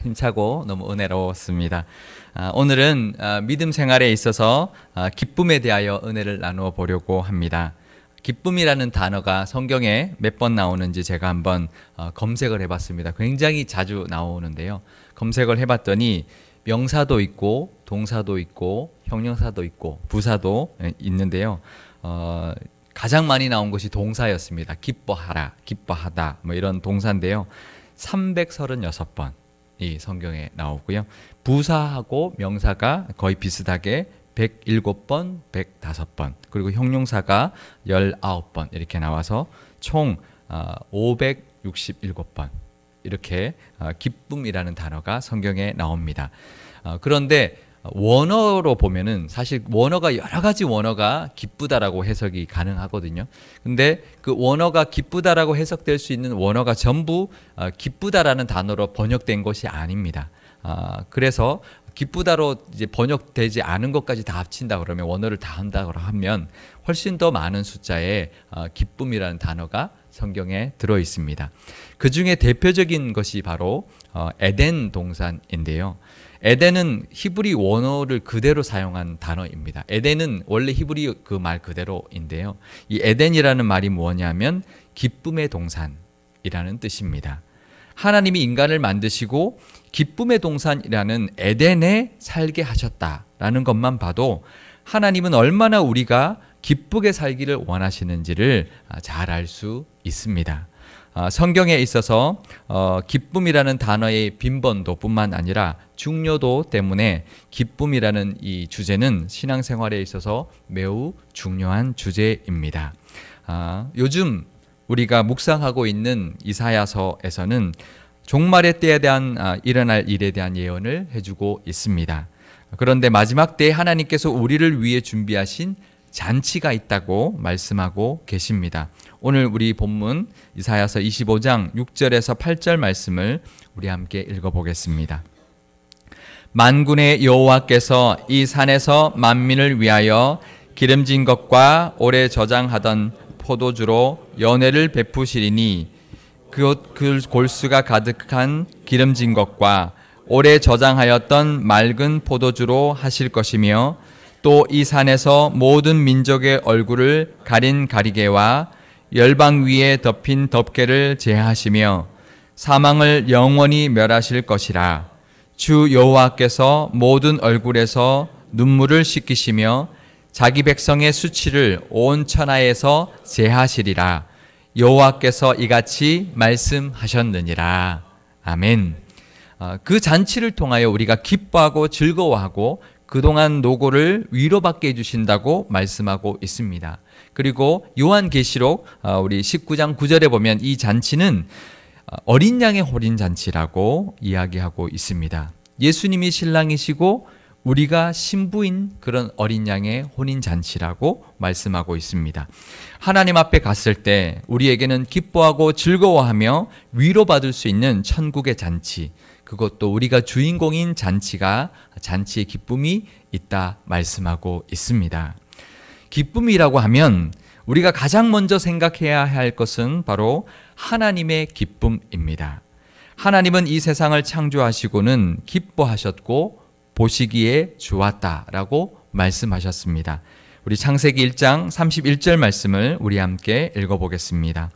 힘차고 너무 은혜로웠습니다. 오늘은 믿음 생활에 있어서 기쁨에 대하여 은혜를 나누어 보려고 합니다. 기쁨이라는 단어가 성경에 몇 번 나오는지 제가 한번 검색을 해봤습니다. 굉장히 자주 나오는데요. 검색을 해봤더니 명사도 있고 동사도 있고 형용사도 있고 부사도 있는데요. 가장 많이 나온 것이 동사였습니다. 기뻐하라, 기뻐하다 뭐 이런 동사인데요. 336번 이 성경에 나오고요. 부사하고 명사가 거의 비슷하게 107번, 105번, 그리고 형용사가 19번 이렇게 나와서 총 567번 이렇게 기쁨이라는 단어가 성경에 나옵니다. 그런데 원어로 보면은 사실 원어가 여러 가지 원어가 기쁘다라고 해석이 가능하거든요. 근데 그 원어가 기쁘다라고 해석될 수 있는 원어가 전부 기쁘다라는 단어로 번역된 것이 아닙니다. 그래서 기쁘다로 이제 번역되지 않은 것까지 다 합친다 그러면 원어를 다 한다고 하면 훨씬 더 많은 숫자의 기쁨이라는 단어가 성경에 들어 있습니다. 그 중에 대표적인 것이 바로 에덴 동산인데요. 에덴은 히브리 원어를 그대로 사용한 단어입니다. 에덴은 원래 히브리 그 말 그대로인데요. 이 에덴이라는 말이 뭐냐면 기쁨의 동산이라는 뜻입니다. 하나님이 인간을 만드시고 기쁨의 동산이라는 에덴에 살게 하셨다라는 것만 봐도 하나님은 얼마나 우리가 기쁘게 살기를 원하시는지를 잘 알 수 있습니다. 성경에 있어서 기쁨이라는 단어의 빈번도 뿐만 아니라 중요도 때문에 기쁨이라는 이 주제는 신앙생활에 있어서 매우 중요한 주제입니다. 요즘 우리가 묵상하고 있는 이사야서에서는 종말의 때에 대한 일어날 일에 대한 예언을 해주고 있습니다. 그런데 마지막 때에 하나님께서 우리를 위해 준비하신 잔치가 있다고 말씀하고 계십니다. 오늘 우리 본문 이사야서 25장 6절에서 8절 말씀을 우리 함께 읽어보겠습니다. 만군의 여호와께서 이 산에서 만민을 위하여 기름진 것과 오래 저장하던 포도주로 연회를 베푸시리니 그 골수가 가득한 기름진 것과 오래 저장하였던 맑은 포도주로 하실 것이며 또 이 산에서 모든 민족의 얼굴을 가린 가리개와 열방 위에 덮인 덮개를 제하시며 사망을 영원히 멸하실 것이라. 주 여호와께서 모든 얼굴에서 눈물을 씻기시며 자기 백성의 수치를 온 천하에서 제하시리라. 여호와께서 이같이 말씀하셨느니라. 아멘. 그 잔치를 통하여 우리가 기뻐하고 즐거워하고 그동안 노고를 위로받게 해주신다고 말씀하고 있습니다. 그리고 요한계시록 우리 19장 9절에 보면 이 잔치는 어린 양의 혼인 잔치라고 이야기하고 있습니다. 예수님이 신랑이시고 우리가 신부인 그런 어린 양의 혼인 잔치라고 말씀하고 있습니다. 하나님 앞에 갔을 때 우리에게는 기뻐하고 즐거워하며 위로받을 수 있는 천국의 잔치, 그것도 우리가 주인공인 잔치의 기쁨이 있다 말씀하고 있습니다. 기쁨이라고 하면 우리가 가장 먼저 생각해야 할 것은 바로 하나님의 기쁨입니다. 하나님은 이 세상을 창조하시고는 기뻐하셨고 보시기에 좋았다라고 말씀하셨습니다. 우리 창세기 1장 31절 말씀을 우리 함께 읽어보겠습니다.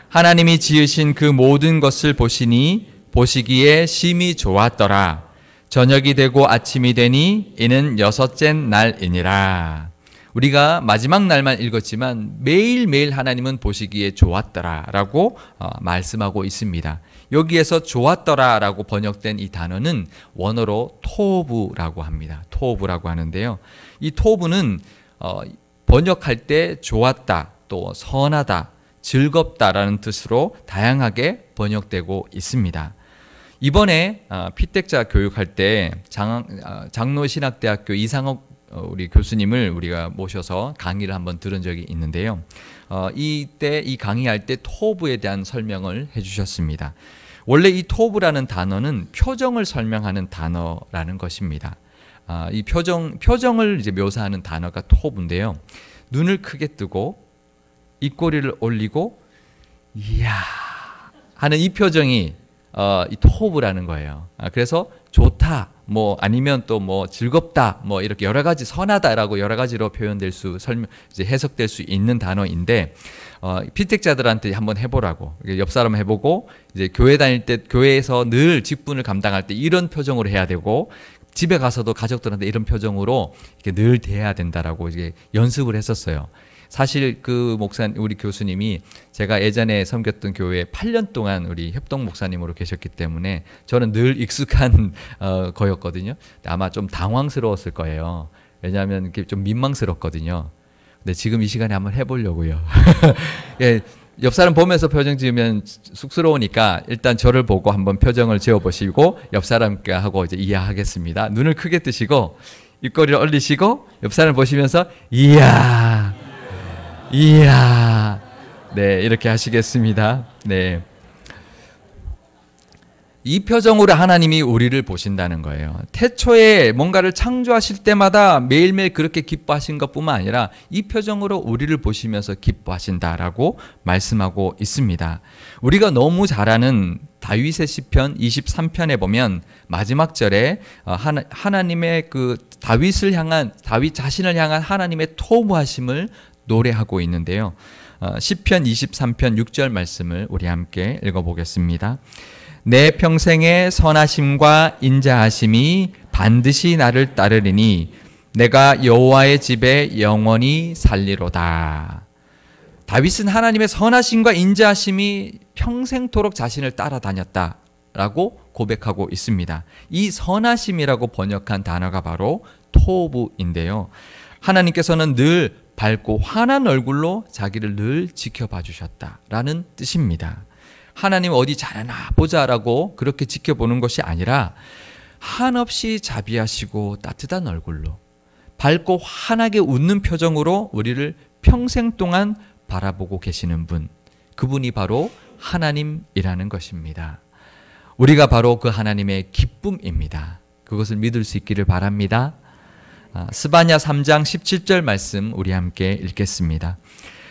하나님이 지으신 그 모든 것을 보시니 보시기에 심히 좋았더라. 저녁이 되고 아침이 되니 이는 여섯째 날이니라. 우리가 마지막 날만 읽었지만 매일매일 하나님은 보시기에 좋았더라 라고 말씀하고 있습니다. 여기에서 좋았더라 라고 번역된 이 단어는 원어로 토브라고 합니다. 토브라고 하는데요. 이 토브는 번역할 때 좋았다, 또 선하다, 즐겁다라는 뜻으로 다양하게 번역되고 있습니다. 이번에 피택자 교육할 때 장로신학대학교 이상옥 우리 교수님을 우리가 모셔서 강의를 한번 들은 적이 있는데요. 이때 이 강의할 때 토브에 대한 설명을 해주셨습니다. 원래 이 토브라는 단어는 표정을 설명하는 단어라는 것입니다. 이 표정을 이제 묘사하는 단어가 토브인데요. 눈을 크게 뜨고 입꼬리를 올리고 이야 하는 이 표정이 이 토브라는 거예요. 그래서 좋다, 뭐 아니면 또 뭐 즐겁다, 뭐 이렇게 여러 가지 선하다라고 여러 가지로 표현될 수 이제 해석될 수 있는 단어인데 피택자들한테 한번 해보라고 옆 사람 해보고 이제 교회 다닐 때 교회에서 늘 직분을 감당할 때 이런 표정으로 해야 되고 집에 가서도 가족들한테 이런 표정으로 이렇게 늘 대해야 된다라고 이제 연습을 했었어요. 사실 그 우리 교수님이 제가 예전에 섬겼던 교회에 8년 동안 우리 협동 목사님으로 계셨기 때문에 저는 늘 익숙한 거였거든요. 아마 좀 당황스러웠을 거예요. 왜냐하면 이게 좀 민망스럽거든요. 근데 지금 이 시간에 한번 해보려고요. 예, 옆 사람 보면서 표정 지으면 쑥스러우니까 일단 저를 보고 한번 표정을 지어보시고 옆 사람께 하고 이제 이해하겠습니다. 눈을 크게 뜨시고 입꼬리를 얼리시고 옆 사람 보시면서 이야. 네, 이렇게 하시겠습니다. 네. 이 표정으로 하나님이 우리를 보신다는 거예요. 태초에 뭔가를 창조하실 때마다 매일매일 그렇게 기뻐하신 것뿐만 아니라 이 표정으로 우리를 보시면서 기뻐하신다라고 말씀하고 있습니다. 우리가 너무 잘 아는 다윗의 시편 23편에 보면 마지막 절에 하나님의 그 다윗 자신을 향한 하나님의 토부하심을 노래하고 있는데요. 시편 23편 6절 말씀을 우리 함께 읽어보겠습니다. 내 평생의 선하심과 인자하심이 반드시 나를 따르리니 내가 여호와의 집에 영원히 살리로다. 다윗은 하나님의 선하심과 인자하심이 평생토록 자신을 따라다녔다라고 고백하고 있습니다. 이 선하심이라고 번역한 단어가 바로 토부인데요. 하나님께서는 늘 밝고 환한 얼굴로 자기를 늘 지켜봐 주셨다라는 뜻입니다. 하나님 어디 잘하나 보자라고 그렇게 지켜보는 것이 아니라 한없이 자비하시고 따뜻한 얼굴로 밝고 환하게 웃는 표정으로 우리를 평생 동안 바라보고 계시는 분, 그분이 바로 하나님이라는 것입니다. 우리가 바로 그 하나님의 기쁨입니다. 그것을 믿을 수 있기를 바랍니다. 스바냐 3장 17절 말씀 우리 함께 읽겠습니다.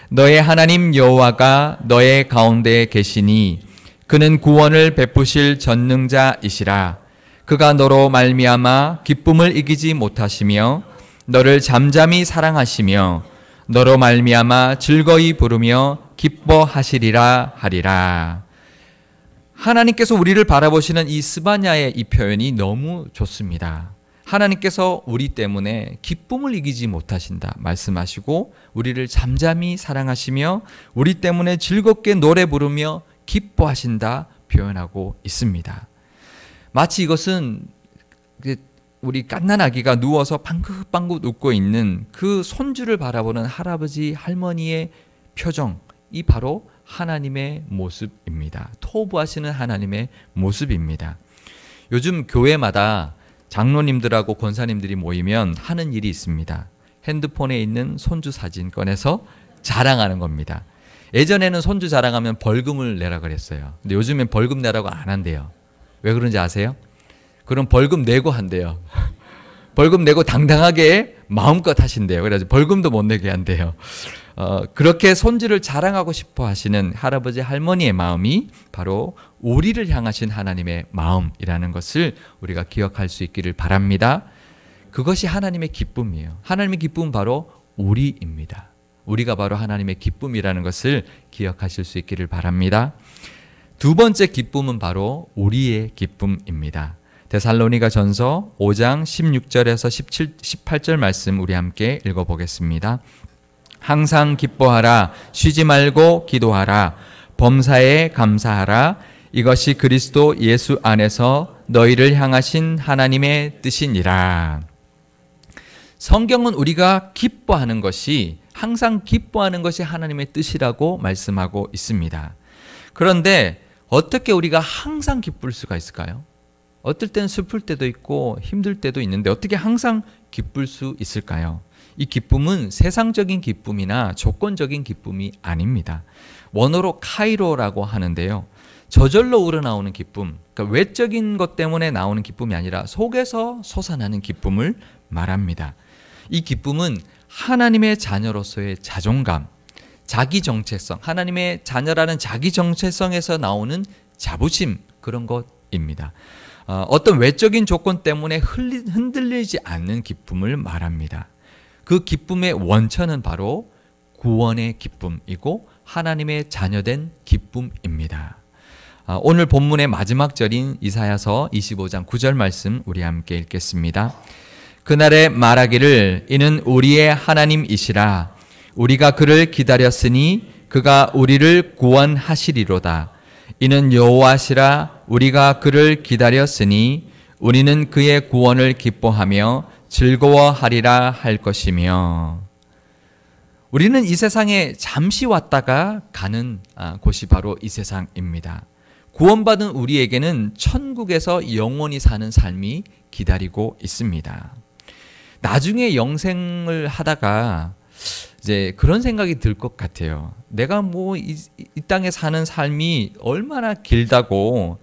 너의 하나님 여호와가 너의 가운데에 계시니 그는 구원을 베푸실 전능자이시라. 그가 너로 말미암아 기쁨을 이기지 못하시며 너를 잠잠히 사랑하시며 너로 말미암아 즐거이 부르며 기뻐하시리라 하리라. 하나님께서 우리를 바라보시는 이 스바냐의 이 표현이 너무 좋습니다. 하나님께서 우리 때문에 기쁨을 이기지 못하신다 말씀하시고 우리를 잠잠히 사랑하시며 우리 때문에 즐겁게 노래 부르며 기뻐하신다 표현하고 있습니다. 마치 이것은 우리 갓난아기가 누워서 방긋방긋 웃고 있는 그 손주를 바라보는 할아버지 할머니의 표정이 바로 하나님의 모습입니다. 토부하시는 하나님의 모습입니다. 요즘 교회마다 장로님들하고 권사님들이 모이면 하는 일이 있습니다. 핸드폰에 있는 손주 사진 꺼내서 자랑하는 겁니다. 예전에는 손주 자랑하면 벌금을 내라 그랬어요. 근데 요즘엔 벌금 내라고 안 한대요. 왜 그런지 아세요? 그럼 벌금 내고 한대요. 벌금 내고 당당하게 마음껏 하신대요. 그래서 벌금도 못 내게 한대요. 그렇게 손주를 자랑하고 싶어 하시는 할아버지 할머니의 마음이 바로 우리를 향하신 하나님의 마음이라는 것을 우리가 기억할 수 있기를 바랍니다. 그것이 하나님의 기쁨이에요. 하나님의 기쁨은 바로 우리입니다. 우리가 바로 하나님의 기쁨이라는 것을 기억하실 수 있기를 바랍니다. 두 번째 기쁨은 바로 우리의 기쁨입니다. 데살로니가 전서 5장 16절에서 18절 말씀 우리 함께 읽어보겠습니다. 항상 기뻐하라, 쉬지 말고 기도하라, 범사에 감사하라. 이것이 그리스도 예수 안에서 너희를 향하신 하나님의 뜻이니라. 성경은 우리가 기뻐하는 것이, 항상 기뻐하는 것이 하나님의 뜻이라고 말씀하고 있습니다. 그런데 어떻게 우리가 항상 기쁠 수가 있을까요? 어떨 때는 슬플 때도 있고 힘들 때도 있는데 어떻게 항상 기쁠 수 있을까요? 이 기쁨은 세상적인 기쁨이나 조건적인 기쁨이 아닙니다. 원어로 카이로라고 하는데요. 저절로 우러나오는 기쁨, 그러니까 외적인 것 때문에 나오는 기쁨이 아니라 속에서 솟아나는 기쁨을 말합니다. 이 기쁨은 하나님의 자녀로서의 자존감, 자기 정체성, 하나님의 자녀라는 자기 정체성에서 나오는 자부심, 그런 것입니다. 어떤 외적인 조건 때문에 흔들리지 않는 기쁨을 말합니다. 그 기쁨의 원천은 바로 구원의 기쁨이고 하나님의 자녀된 기쁨입니다. 오늘 본문의 마지막 절인 이사야서 25장 9절 말씀 우리 함께 읽겠습니다. 그날에 말하기를 이는 우리의 하나님이시라. 우리가 그를 기다렸으니 그가 우리를 구원하시리로다. 이는 여호와시라. 우리가 그를 기다렸으니 우리는 그의 구원을 기뻐하며 즐거워하리라 할 것이며. 우리는 이 세상에 잠시 왔다가 가는 곳이 바로 이 세상입니다. 구원받은 우리에게는 천국에서 영원히 사는 삶이 기다리고 있습니다. 나중에 영생을 하다가 이제 그런 생각이 들 것 같아요. 내가 뭐 이 땅에 사는 삶이 얼마나 길다고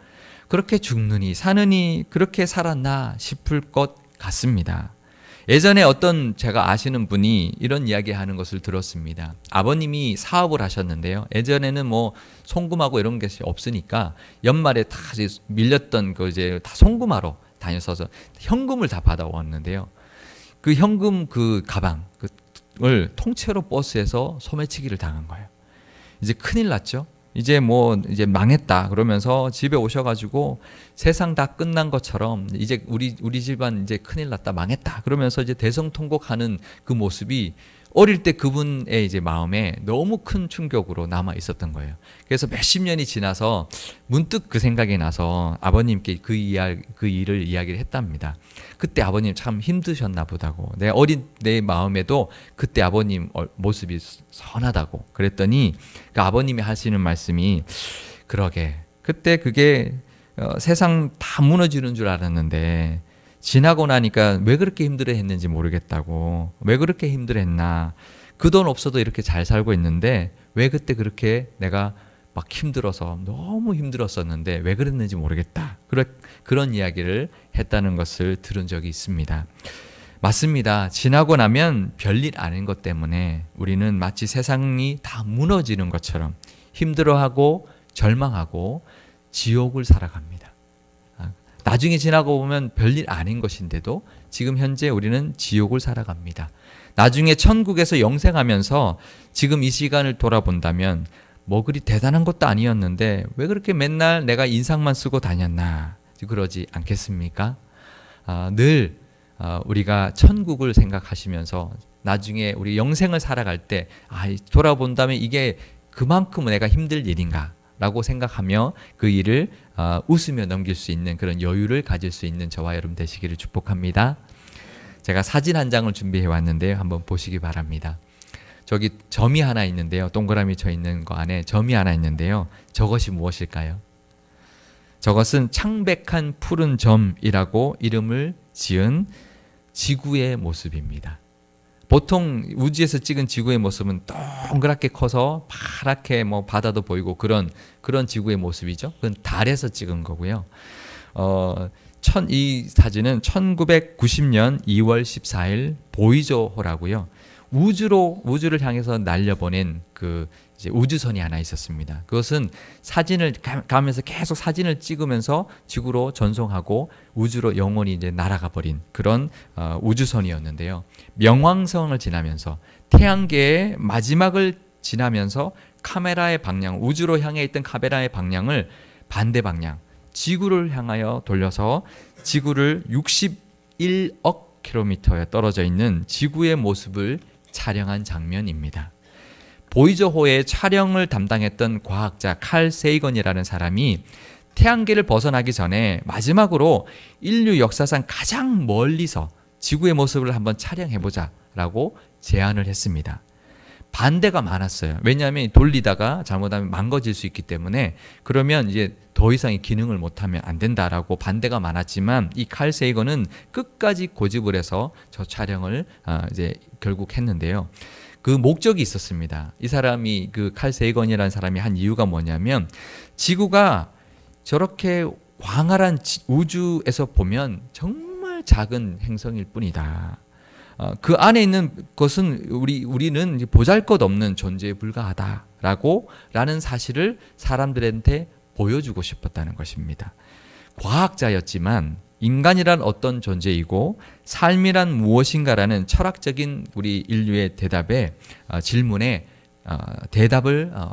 그렇게 죽느니 사느니 그렇게 살았나 싶을 것 같습니다. 예전에 어떤 제가 아시는 분이 이런 이야기 하는 것을 들었습니다. 아버님이 사업을 하셨는데요. 예전에는 뭐 송금하고 이런 게 없으니까 연말에 다 밀렸던 거 이제 다 송금하러 다녔어서 현금을 다 받아왔는데요. 그 현금 그 가방을 통째로 버스에서 소매치기를 당한 거예요. 이제 큰일 났죠. 이제 망했다 그러면서 집에 오셔가지고 세상 다 끝난 것처럼 이제 우리 집안 이제 큰일 났다 망했다 그러면서 이제 대성통곡하는 그 모습이 어릴 때 그분의 이제 마음에 너무 큰 충격으로 남아 있었던 거예요. 그래서 몇십 년이 지나서 문득 그 생각이 나서 아버님께 그 일을 이야기를 했답니다. 그때 아버님 참 힘드셨나 보다고. 내 어린 내 마음에도 그때 아버님 모습이 선하다고 그랬더니 그 아버님이 하시는 말씀이 그러게 그때 그게 세상 다 무너지는 줄 알았는데 지나고 나니까 왜 그렇게 힘들어했는지 모르겠다고. 왜 그렇게 힘들었나. 그 돈 없어도 이렇게 잘 살고 있는데 왜 그때 그렇게 내가 막 힘들어서 너무 힘들었었는데 왜 그랬는지 모르겠다. 그런 이야기를 했다는 것을 들은 적이 있습니다. 맞습니다. 지나고 나면 별일 아닌 것 때문에 우리는 마치 세상이 다 무너지는 것처럼 힘들어하고 절망하고 지옥을 살아갑니다. 나중에 지나고 보면 별일 아닌 것인데도 지금 현재 우리는 지옥을 살아갑니다. 나중에 천국에서 영생하면서 지금 이 시간을 돌아본다면 뭐 그리 대단한 것도 아니었는데 왜 그렇게 맨날 내가 인상만 쓰고 다녔나 그러지 않겠습니까? 늘 우리가 천국을 생각하시면서 나중에 우리 영생을 살아갈 때 돌아본다면 이게 그만큼 내가 힘들 일인가 라고 생각하며 그 일을 웃으며 넘길 수 있는 그런 여유를 가질 수 있는 저와 여러분 되시기를 축복합니다. 제가 사진 한 장을 준비해 왔는데요. 한번 보시기 바랍니다. 저기 점이 하나 있는데요. 동그라미 쳐 있는 거 안에 점이 하나 있는데요. 저것이 무엇일까요? 저것은 창백한 푸른 점이라고 이름을 지은 지구의 모습입니다. 보통 우주에서 찍은 지구의 모습은 동그랗게 커서 파랗게 바다도 보이고 그런 지구의 모습이죠. 그건 달에서 찍은 거고요. 이 사진은 1990년 2월 14일 보이저호라고요. 우주를 향해서 날려보낸 그 이제 우주선이 하나 있었습니다. 그것은 사진을 가면서 계속 사진을 찍으면서 지구로 전송하고 우주로 영원히 이제 날아가 버린 그런 우주선이었는데요. 명왕성을 지나면서 태양계의 마지막을 지나면서 카메라의 방향, 우주로 향해 있던 카메라의 방향을 반대 방향, 지구를 향하여 돌려서 지구를 61억 킬로미터에 떨어져 있는 지구의 모습을 촬영한 장면입니다. 보이저호의 촬영을 담당했던 과학자 칼 세이건이라는 사람이 태양계를 벗어나기 전에 마지막으로 인류 역사상 가장 멀리서 지구의 모습을 한번 촬영해보자 라고 제안을 했습니다. 반대가 많았어요. 왜냐하면 돌리다가 잘못하면 망가질 수 있기 때문에 그러면 이제 더 이상의 기능을 못하면 안 된다라고 반대가 많았지만 이 칼 세이건은 끝까지 고집을 해서 저 촬영을 이제 결국 했는데요. 그 목적이 있었습니다. 이 사람이 그 칼 세이건이라는 사람이 한 이유가 뭐냐면 지구가 저렇게 광활한 우주에서 보면 정말 작은 행성일 뿐이다. 그 안에 있는 것은 우리는 보잘것없는 존재에 불과하다라는 사실을 사람들한테 보여주고 싶었다는 것입니다. 과학자였지만 인간이란 어떤 존재이고 삶이란 무엇인가라는 철학적인 우리 인류의 대답에 질문에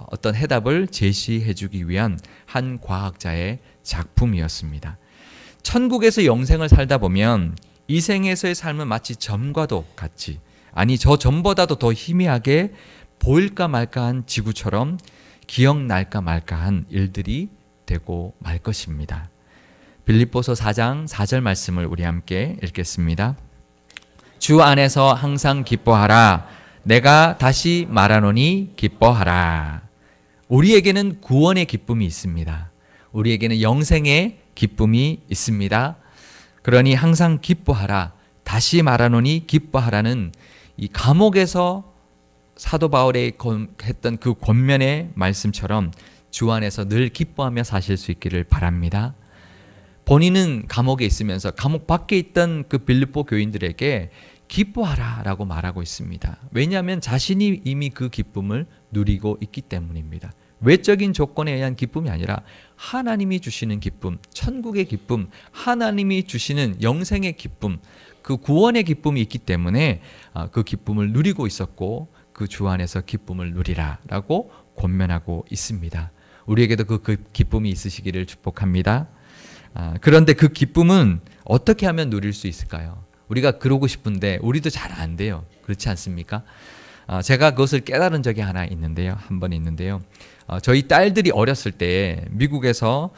어떤 해답을 제시해 주기 위한 한 과학자의 작품이었습니다. 천국에서 영생을 살다 보면 이 생에서의 삶은 마치 전과도 같이, 아니 저 전보다도 더 희미하게 보일까 말까한 지구처럼 기억날까 말까한 일들이 되고 말 것입니다. 빌립보서 4장 4절 말씀을 우리 함께 읽겠습니다. 주 안에서 항상 기뻐하라. 내가 다시 말하노니 기뻐하라. 우리에게는 구원의 기쁨이 있습니다. 우리에게는 영생의 기쁨이 있습니다. 그러니 항상 기뻐하라. 다시 말하노니 기뻐하라는 이 감옥에서 사도 바울이 했던 그 권면의 말씀처럼 주 안에서 늘 기뻐하며 사실 수 있기를 바랍니다. 본인은 감옥에 있으면서 감옥 밖에 있던 그 빌립보 교인들에게 기뻐하라 라고 말하고 있습니다. 왜냐하면 자신이 이미 그 기쁨을 누리고 있기 때문입니다. 외적인 조건에 의한 기쁨이 아니라 하나님이 주시는 기쁨, 천국의 기쁨, 하나님이 주시는 영생의 기쁨, 그 구원의 기쁨이 있기 때문에 그 기쁨을 누리고 있었고 그 주 안에서 기쁨을 누리라 라고 권면하고 있습니다. 우리에게도 그 기쁨이 있으시기를 축복합니다. 그런데 그 기쁨은 어떻게 하면 누릴 수 있을까요? 우리가 그러고 싶은데 우리도 잘 안 돼요. 그렇지 않습니까? 제가 그것을 깨달은 적이 한 번 있는데요. 저희 딸들이 어렸을 때 미국에서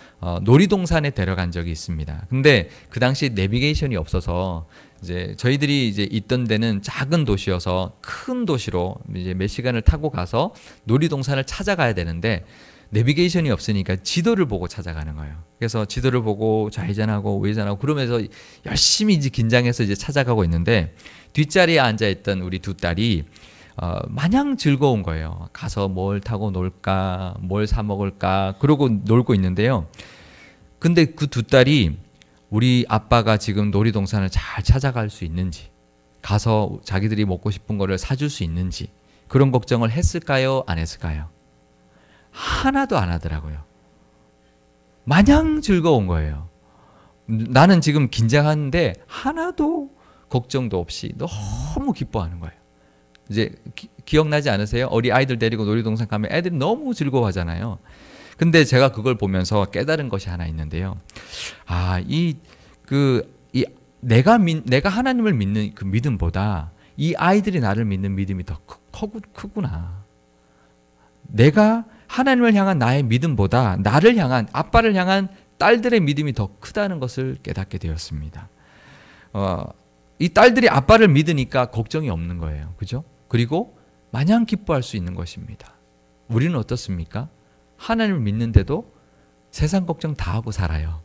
놀이동산에 데려간 적이 있습니다. 근데 그 당시 내비게이션이 없어서 이제 저희들이 이제 있던 데는 작은 도시여서 큰 도시로 이제 몇 시간을 타고 가서 놀이동산을 찾아가야 되는데 내비게이션이 없으니까 지도를 보고 찾아가는 거예요. 그래서 지도를 보고 좌회전하고 우회전하고 그러면서 열심히 이제 긴장해서 이제 찾아가고 있는데 뒷자리에 앉아있던 우리 두 딸이 마냥 즐거운 거예요. 가서 뭘 타고 놀까, 뭘 사 먹을까, 그러고 놀고 있는데요. 근데 그 두 딸이 우리 아빠가 지금 놀이동산을 잘 찾아갈 수 있는지, 가서 자기들이 먹고 싶은 거를 사줄 수 있는지 그런 걱정을 했을까요? 안 했을까요? 하나도 안 하더라고요. 마냥 즐거운 거예요. 나는 지금 긴장하는데 하나도 걱정도 없이 너무 기뻐하는 거예요. 이제 기억나지 않으세요? 어리 아이들 데리고 놀이동산 가면 애들이 너무 즐거워하잖아요. 근데 제가 그걸 보면서 깨달은 것이 하나 있는데요. 내가 하나님을 믿는 그 믿음보다 이 아이들이 나를 믿는 믿음이 더 크구나. 내가 하나님을 향한 나의 믿음보다 나를 향한, 아빠를 향한 딸들의 믿음이 더 크다는 것을 깨닫게 되었습니다. 이 딸들이 아빠를 믿으니까 걱정이 없는 거예요. 그죠? 그리고 마냥 기뻐할 수 있는 것입니다. 우리는 어떻습니까? 하나님을 믿는데도 세상 걱정 다 하고 살아요.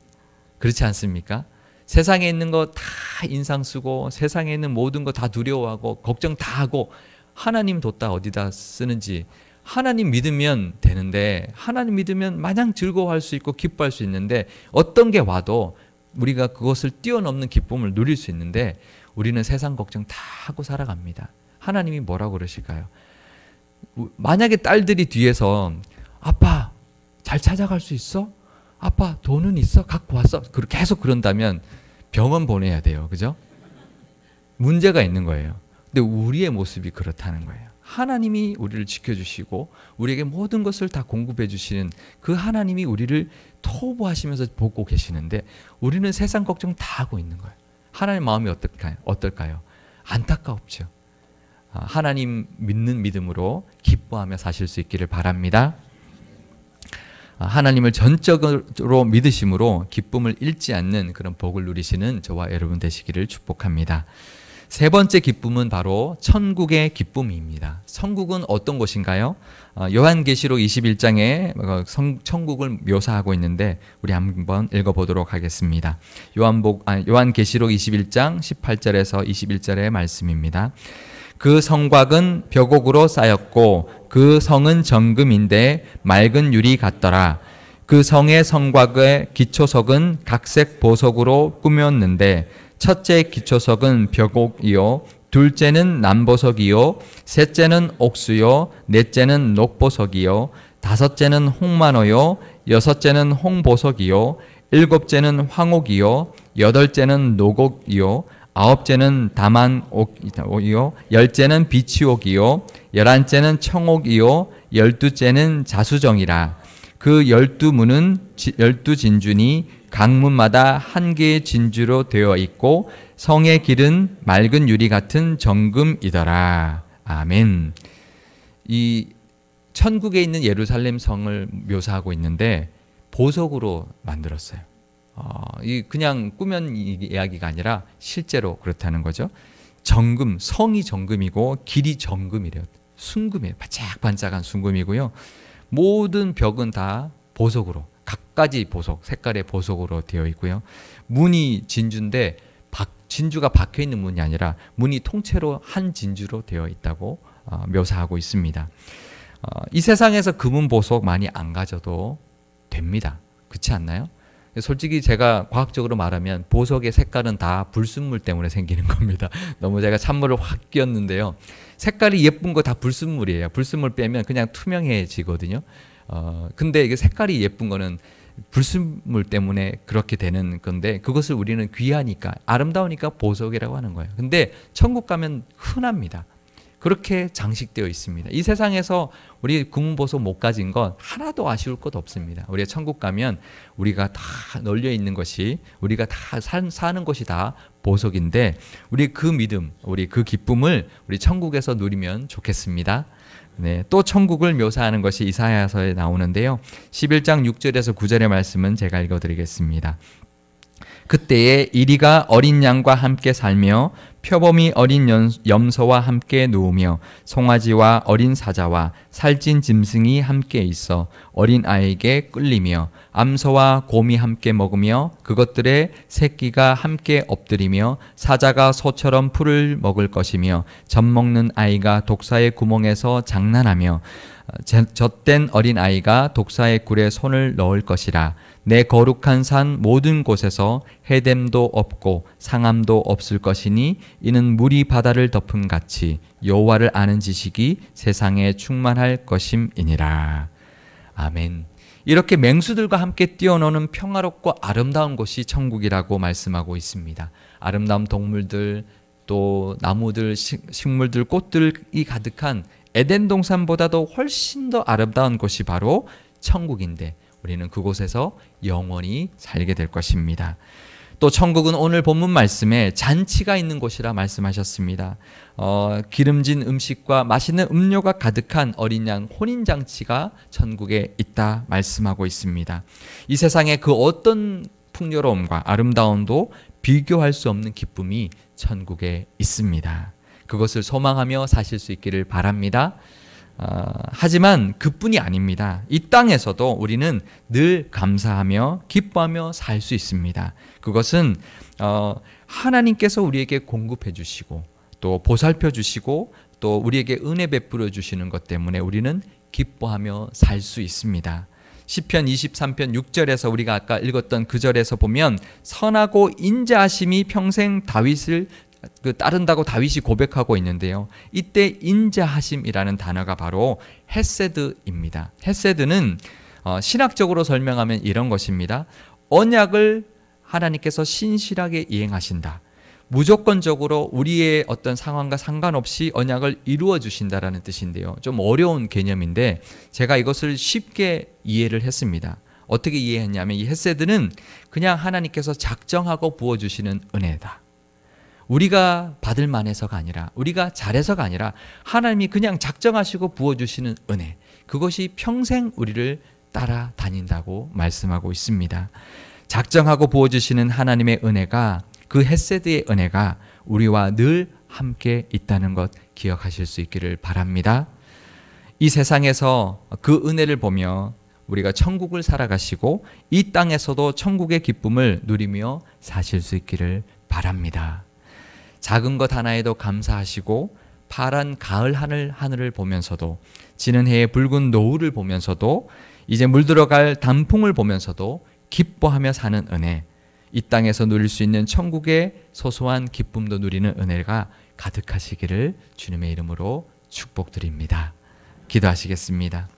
그렇지 않습니까? 세상에 있는 거 다 인상 쓰고 세상에 있는 모든 거 다 두려워하고 걱정 다 하고 하나님 뒀다 어디다 쓰는지. 하나님 믿으면 되는데, 하나님 믿으면 마냥 즐거워할 수 있고 기뻐할 수 있는데, 어떤 게 와도 우리가 그것을 뛰어넘는 기쁨을 누릴 수 있는데 우리는 세상 걱정 다 하고 살아갑니다. 하나님이 뭐라고 그러실까요? 만약에 딸들이 뒤에서 아빠 잘 찾아갈 수 있어? 아빠 돈은 있어? 갖고 왔어? 계속 그런다면 병원 보내야 돼요. 그죠? 문제가 있는 거예요. 근데 우리의 모습이 그렇다는 거예요. 하나님이 우리를 지켜주시고 우리에게 모든 것을 다 공급해 주시는 그 하나님이 우리를 토부하시면서 보고 계시는데 우리는 세상 걱정 다 하고 있는 거예요. 하나님 마음이 어떨까요? 안타깝죠. 하나님 믿는 믿음으로 기뻐하며 사실 수 있기를 바랍니다. 하나님을 전적으로 믿으심으로 기쁨을 잃지 않는 그런 복을 누리시는 저와 여러분 되시기를 축복합니다. 세 번째 기쁨은 바로 천국의 기쁨입니다. 천국은 어떤 곳인가요? 요한계시록 21장에 천국을 묘사하고 있는데 우리 한번 읽어보도록 하겠습니다. 요한계시록 21장 18절에서 21절의 말씀입니다. 그 성곽은 벽옥으로 쌓였고 그 성은 정금인데 맑은 유리 같더라. 그 성의 성곽의 기초석은 각색 보석으로 꾸몄는데 첫째 기초석은 벽옥이요, 둘째는 남보석이요, 셋째는 옥수요, 넷째는 녹보석이요, 다섯째는 홍만호요, 여섯째는 홍보석이요 일곱째는 황옥이요 여덟째는 노곡이요 아홉째는 다만옥이요 열째는 비치옥이요 열한째는 청옥이요 열두째는 자수정이라. 그 12문은 12진주니 각 문마다 한 개의 진주로 되어 있고 성의 길은 맑은 유리 같은 정금이더라. 아멘. 이 천국에 있는 예루살렘 성을 묘사하고 있는데 보석으로 만들었어요. 이 그냥 꾸면 이야기가 아니라 실제로 그렇다는 거죠. 정금, 성이 정금이고 길이 정금이래요. 순금이에요. 반짝반짝한 순금이고요. 모든 벽은 다 보석으로, 각가지 보석, 색깔의 보석으로 되어 있고요. 문이 진주인데 진주가 박혀 있는 문이 아니라 문이 통째로 한 진주로 되어 있다고 묘사하고 있습니다. 이 세상에서 금은 보석 많이 안 가져도 됩니다. 그렇지 않나요? 솔직히 제가 과학적으로 말하면 보석의 색깔은 다 불순물 때문에 생기는 겁니다. 너무 제가 찬물을 확 끼얹는데요. 색깔이 예쁜 거 다 불순물이에요. 불순물 빼면 그냥 투명해지거든요. 근데 이게 색깔이 예쁜 거는 불순물 때문에 그렇게 되는 건데 그것을 우리는 귀하니까 아름다우니까 보석이라고 하는 거예요. 근데 천국 가면 흔합니다. 그렇게 장식되어 있습니다. 이 세상에서 우리 금은보석 못 가진 건 하나도 아쉬울 것 없습니다. 우리가 천국 가면 우리가 다 널려 있는 것이 우리가 다 사는 것이 다 보석인데 우리 그 믿음, 우리 그 기쁨을 우리 천국에서 누리면 좋겠습니다. 네, 또 천국을 묘사하는 것이 이사야서에 나오는데요. 11장 6절에서 9절의 말씀은 제가 읽어드리겠습니다. 그때에 이리가 어린 양과 함께 살며 표범이 어린 염소와 함께 누우며 송아지와 어린 사자와 살찐 짐승이 함께 있어 어린 아이에게 끌리며 암소와 곰이 함께 먹으며 그것들의 새끼가 함께 엎드리며 사자가 소처럼 풀을 먹을 것이며 젖먹는 아이가 독사의 구멍에서 장난하며 젖된 어린 아이가 독사의 굴에 손을 넣을 것이라. 내 거룩한 산 모든 곳에서 해됨도 없고 상함도 없을 것이니 이는 물이 바다를 덮음 같이 여호와를 아는 지식이 세상에 충만할 것임이니라. 아멘. 이렇게 맹수들과 함께 뛰어노는 평화롭고 아름다운 곳이 천국이라고 말씀하고 있습니다. 아름다운 동물들, 또 나무들, 식물들, 꽃들이 가득한 에덴 동산보다도 훨씬 더 아름다운 곳이 바로 천국인데 우리는 그곳에서 영원히 살게 될 것입니다. 또 천국은 오늘 본문 말씀에 잔치가 있는 곳이라 말씀하셨습니다. 기름진 음식과 맛있는 음료가 가득한 어린 양 혼인잔치가 천국에 있다 말씀하고 있습니다. 이 세상의 그 어떤 풍요로움과 아름다움도 비교할 수 없는 기쁨이 천국에 있습니다. 그것을 소망하며 사실 수 있기를 바랍니다. 하지만 그뿐이 아닙니다. 이 땅에서도 우리는 늘 감사하며 기뻐하며 살 수 있습니다. 그것은 하나님께서 우리에게 공급해 주시고 또 보살펴 주시고 또 우리에게 은혜 베풀어 주시는 것 때문에 우리는 기뻐하며 살 수 있습니다. 시편 23편 6절에서 우리가 아까 읽었던 그 절에서 보면 선하고 인자하심이 평생 다윗을 따른다고 다윗이 고백하고 있는데요. 이때 인자하심이라는 단어가 바로 헤세드입니다. 헤세드는 신학적으로 설명하면 이런 것입니다. 언약을 하나님께서 신실하게 이행하신다. 무조건적으로 우리의 어떤 상황과 상관없이 언약을 이루어 주신다라는 뜻인데요. 좀 어려운 개념인데 제가 이것을 쉽게 이해를 했습니다. 어떻게 이해했냐면 이 헤세드는 그냥 하나님께서 작정하고 부어주시는 은혜다. 우리가 받을 만해서가 아니라 우리가 잘해서가 아니라 하나님이 그냥 작정하시고 부어주시는 은혜, 그것이 평생 우리를 따라다닌다고 말씀하고 있습니다. 작정하고 부어주시는 하나님의 은혜가, 그 헤세드의 은혜가 우리와 늘 함께 있다는 것 기억하실 수 있기를 바랍니다. 이 세상에서 그 은혜를 보며 우리가 천국을 살아가시고 이 땅에서도 천국의 기쁨을 누리며 사실 수 있기를 바랍니다. 작은 것 하나에도 감사하시고 파란 가을 하늘을 보면서도 지는 해의 붉은 노을을 보면서도 이제 물들어갈 단풍을 보면서도 기뻐하며 사는 은혜, 이 땅에서 누릴 수 있는 천국의 소소한 기쁨도 누리는 은혜가 가득하시기를 주님의 이름으로 축복드립니다. 기도하시겠습니다.